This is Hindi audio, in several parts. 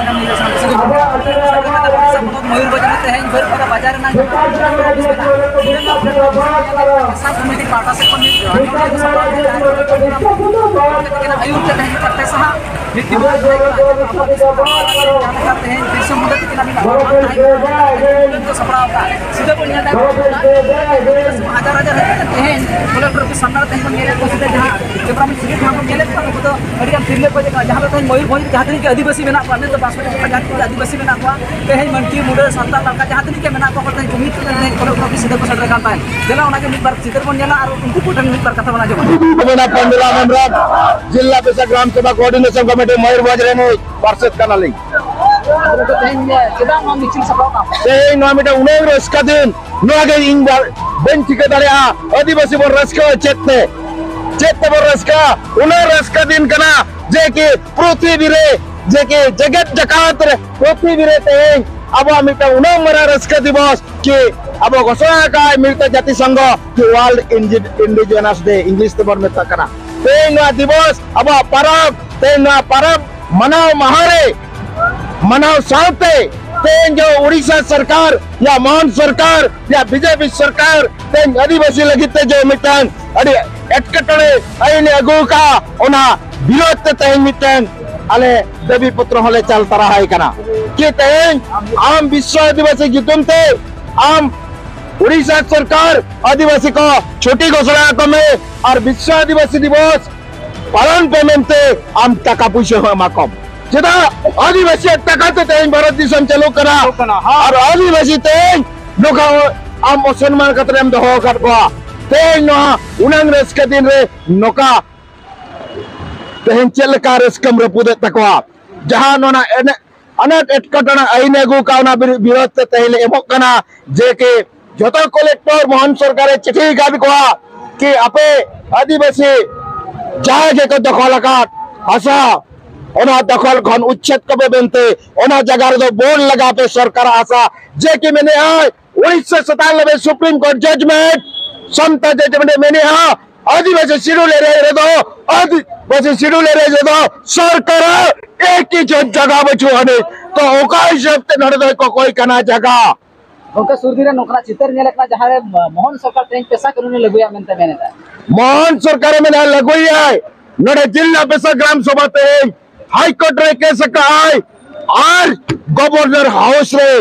मयूरभंज में तेज भर बाजार कमिटी पाटा से आयुक्त पैसा सीधा हजार हजार तेज कलेक्टर को सामने तेज जहाँ जब सीट जहाँ मेले तिरले को जहाँ तेज मयूरभंज जहाँ तक आदिवासी में तो बासपति आदिवासी में तेज मंकी मुडे सानताल लड़का जहाँ तक के जुमिद कलेक्टर ऑफिस सीधे को सेटर दिला बार चित्र बन और उनको को बार कथा बना जिला पेशा ग्राम सभा कोऑर्डिनेशन कमेटी मयूरभंज रेनु पार्षद कनाली रस्का दिन बन ठिका दाड़ा आदिवासी बन रस्का चेतने बन रस्का रस्का दिन कना जे कि पृथ्वी रे जे कि जगत जकात रे पृथ्वी रे तेज अब मिटा मरा रस्का दिवस कि अब घोषणा का मिलता जाति संघ कि वर्ल्ड इंडिजिनस डे इंग्लिश ते बन मेता कना तेज दिवस अब परब तेज परब मनाव महारे मनाव साउते तेज जो उड़ीसा सरकार या मोहन सरकार या बीजेपी सरकार तेज आदिवासी लगिते जो मिटन अड़ी एटकटड़े आईने अगु का ओना विरोध ते तेज मिटन आले देवी पुत्र होले चल तरा है कना कि तेज आम विश्व आदिवासी जितुमते आम उड़ीसा सरकार आदिवासी को छोटी घोषणा कमे और विश्व आदिवासी दिवस पालन पेमेंटे आम टाका पैसा माकम जेदा आदिवासी टाका तो तेज भारत दिसम चलो करा और आदिवासी तेज लोग आम सम्मान कतरे हम दहो कर को तेज न उनंग रस्क दिन रे नोका तेज चलका रस्कम रपुदे तकवा जहां नोना अनट एटकटना आईने गु कावना विरोध ते तेज एमो कना जे के जतो कलेक्टर मोहन सरकार चिठी गाद को कि आपे आदिवासी जागे को दखल आकात हसा ओना दखल खन उच्छेद कबे बनते ओना जगह रे बोर्ड लगा पे सरकार आशा जे कि मैंने 1997 सुप्रीम कोर्ट जजमेंट समता जजमेंट मैंने आदिवासी शेड्यूल एरिया दो आदिवासी शेड्यूल एरिया दो सरकार एक ही जगह बचो हने तो ओका हिसाब ते नड़ दो कोई कना जगह उनका सुरदीरा नोकरा चितर नेलकना जहां मोहन सरकार तेज पैसा करूने लगुया मेनते मेने मोहन सरकार में लगुया नोडे जिला पेशा ग्राम सभा तेज हाई कोर्ट रे केस का और गवर्नर हाउस रे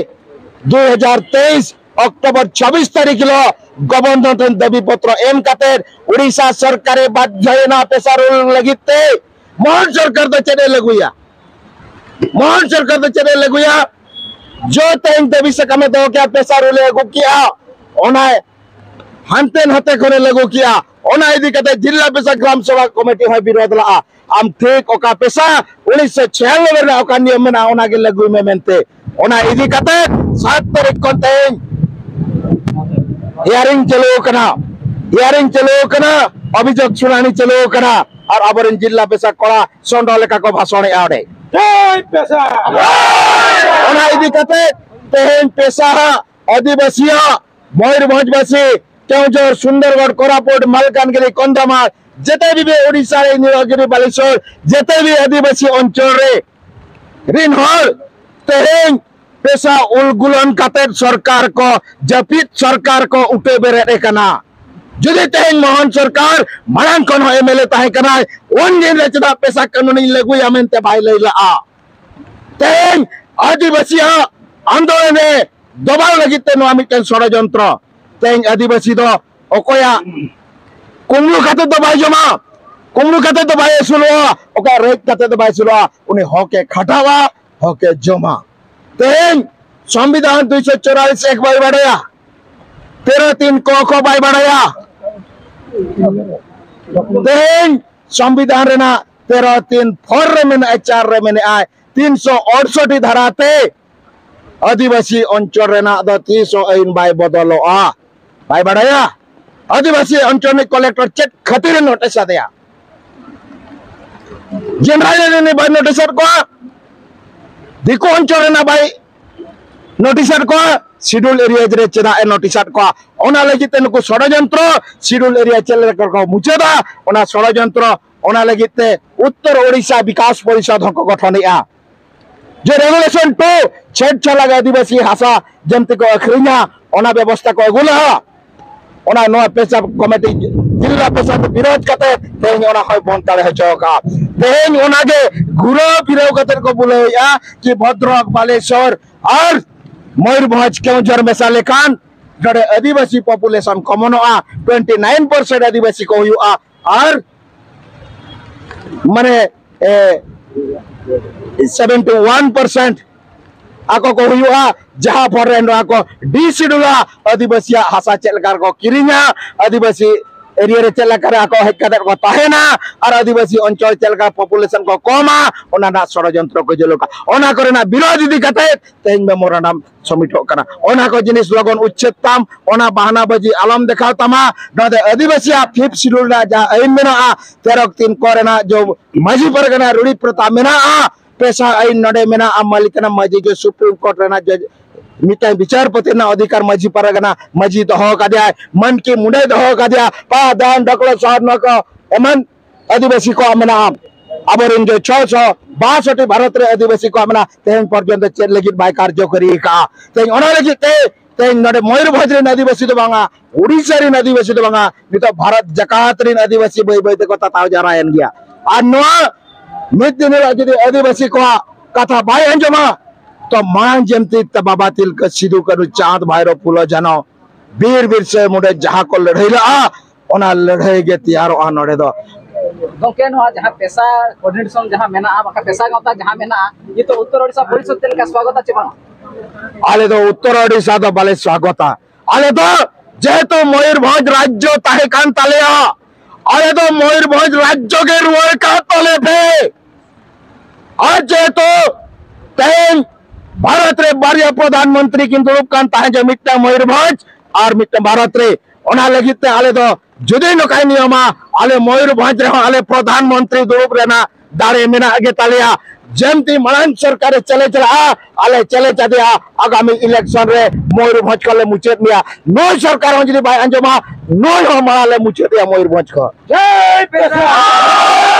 2023 अक्टोबर 26 तारीख लो गवर्नर दाबी पत्र एम कातेर उड़ीसा सरकार बाध्य ना पेशा रोल लगिते मोहन सरकार तो चेने लगुया जो तेज दाबी से कमे दो क्या पेशा रोल लगु किया ओना हंते नते करे लगु किया ओना इदी कते जिला पेशा ग्राम सभा कमेटी है विरोध ला आम ठीक ओका पेशा 1996 रे ओका नियम में ओना के लगु में मेनते ओना इदी कते 7 तारीख को तेज हियरिंग चलो कना अभियोग सुनानी चलो कना और अबरन जिला पेशा कड़ा सोंडो लेका को भाषण आड़े तेज पेशा ओना इदी कते तेज पेशा आदिवासी मयूरभंजवासी केउझर सुंदरगढ़ कोरापुट मालकानगिरी कंधमाल जेते भी ओडिशा रे नीलगिरी बालेश्वर जेते भी आदिवासी अंचल रे ऋण हल तेज पेशा उलगुलन काते सरकार को जपित सरकार को उठे बेरे कना जुदी तेज मोहन सरकार मांग खन एमएलए ताहे कना ओन दिन रे चदा पेशा कानूनी लगुया मेनते भाई लैला तेज आदिवासी आंदोलन दबाव लगिते नो मिटन षडयंत्र तेज आदिवासी दो ओकोया कुमलु खाते तो भाई जमा कुमलु खाते तो भाई सुलवा ओका रेट खाते तो भाई सुलवा उन्हें होके खटावा होके जमा तेज संविधान 244 एक भाई बढ़ाया 13(3) को भाई बढ़ाया तेज संविधान रेना 13(3) 4 रे में 4 रे में आए 368 धाराते आदिवासी अंचल रेना द 300 आइन भाई बदलो भाई बढ़ाया आदिवासी अंचल में कलेक्टर चेक खातिर नोटिस दिया जनरल ने भाई नोटिस को दिको अंचल ना भाई नोटिस को शेड्यूल एरिया रे चेदा नोटिस को ओना लगित नुको षडयंत्र शेड्यूल एरिया चल को मुचेदा ओना षडयंत्र ओना लगित उत्तर ओडिशा विकास परिषद को गठन जे रेगुलेशन 2 छेड़छाड़ आदिवासी हासा जमती को अखरीना ओना व्यवस्था को अगुला ओना नो पेशा कमिटी जिला पेशा विरोध करते तेन ओना होय बनताड़े हचोका तेन ओना के घुरो फिरो कते को बुलैया कि भद्रक बालेश्वर और मयूरभंज केउंझर मेसा लेखान जड़े आदिवासी पॉपुलेशन कमनोआ 29% आदिवासी को हुआ और माने 71% आको को हुआ जहां पर को डी शेड्यूल आदिवासी हासा चलकार को किरिंगा आदिवासी एरिया रे चलकार को हेकदर को ताहेना और आदिवासी अंचल चलकार पॉपुलेशन को कमा ओना ना षडयंत्र को जलोका ओना करेना विरोध दी कते तेन मेमोरेंडम समिटो कना ओना को जिनिस लगन उच्चतम ओना बहाना बजी आलम देखाव तमा नदे आदिवासी 5th शेड्यूल ना जा आइन मेना 13 कोरेना जो माजी परगना रूढ़ी प्रथा मेना पेशा आइन नडे मेना मालिकना माजी जो सुप्रीम कोर्ट रेना जज मिटा विचारपति ना अधिकार माजी परगना माजी दहो कादिया मन की मुंडे दहो कादिया पा दान डकलो सार न को एमन आदिवासी को मेना आबरिन जो 662 भारत रे आदिवासी को मेना तेन पर्यंत चेर लगी बाय कार्य करी का तेन ओना लगी तेन नडे मयूरभंज रे आदिवासी दो बांगा उड़ीसा रे आदिवासी दो बांगा नितो भारत जकात रे आदिवासी बई बई को ताव जरायन गया आ नोआ मिद दिन जदि आदिवासी को कथा बाय अंजमा तो मान जमती बाबा तिलका सिधु करू चांद भाईरो फुलो जानो वीर वीर से मुडे जहां को लड़ाई ला ओना लड़ाई के तैयार आ नडे दो गोके नो जहां पेशा कोऑर्डिनेशन जहां मेना बाका पेशा गावता जहां मेना ये तो उत्तर ओडिशा परिषद तेलका स्वागत अछि बा आले तो उत्तर ओडिशा तो बाले स्वागत आले तो जेहेतु मयूरभंज राज्य ताहे कान तालेया आले तो मयूरभंज राज्य के रुए का तले पे आज जेहेतु तेन भारत रे बारिया प्रधानमंत्री किंतु कान ताहे जे मिट्टा मयूरभंज और मिट्टा भारत रे ओना लगिते आले तो जुदी नकाय नियमा आले मयूरभंज रे आले प्रधानमंत्री दुरुप रेना दारे मेना आगे तालिया जमती मलान सरकार चले चला आले चले चदिया आगामी इलेक्शन रे मयूरभंज कले मुचेत निया नो सरकार जदी बाय अंजमा नो माले मुचेत या मयूरभंज को जय पेशा।